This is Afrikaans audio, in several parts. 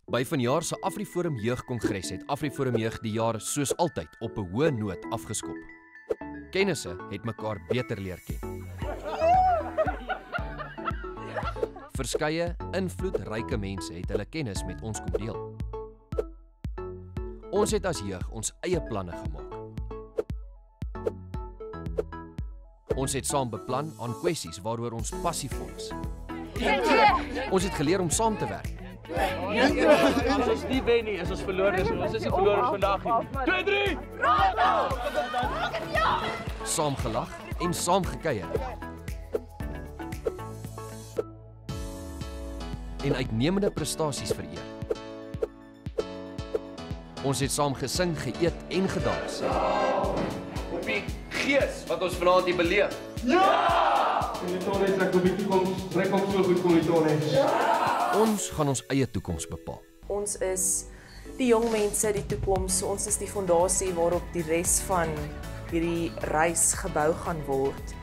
By vanjaar se AfriForum Jeugkongres het AfriForum Jeug die jaar soos altyd op 'n hoë noot afgeskop. Kennisse het mekaar beter leer ken. Verskeie invloedryke mense het hulle kennis met ons kom deel. Ons het as jeug ons eie planne gemaak. Ons het saam beplan aan kwessies waaroor ons passie fonds. Ons het geleer om saam te werk. As ons nie wen nie, is ons verloorders. Ons is die verloorders vandag nie. 2, 3! Saam gelag en saam gekuier. En uitnemende prestasies vereer. Ons het saam gesing, geëet en gedans. Op die gees wat ons vanaand hier beleef. Ons gaan ons eie toekoms bepaal. Ons is die jong mense, die toekoms. Ons is die fondasie waarop die res van hierdie reis gebou gaan word.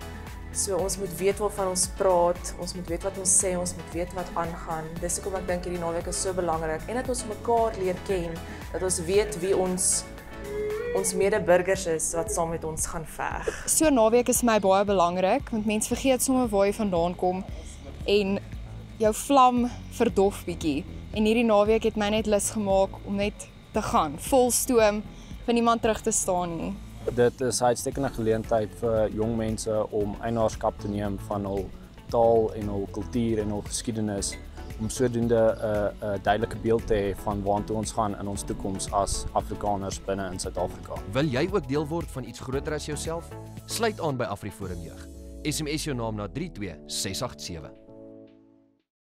So ons moet weet waarvan ons praat, ons moet weet wat ons sê, ons moet weet wat aangaan. Dis hoekom ek dink hierdie naweek is so belangrik en dat ons mekaar leer ken, dat ons weet wie ons medeburgers is wat saam met ons gaan veg. So 'n naweek is vir my baie belangrik want mense vergeet sommer waar jy vandaan kom en jou vlam verdof bietjie. En hierdie naweek het my net lus gemaak om net te gaan, vol stoom, vir niemand terug te staan nie. Dit is 'n uitstekende geleentheid vir jong mense om eienaarskap te neem van hul taal en hul kultuur en hul geskiedenis, om sodoende 'n duidelike beeld te hê van waartoe ons gaan in ons toekoms as Afrikaners binne in Suid-Afrika. Wil jy ook deel word van iets groter as jouself? Sluit aan by AfriForum Jeug. SMS jou naam na 32687.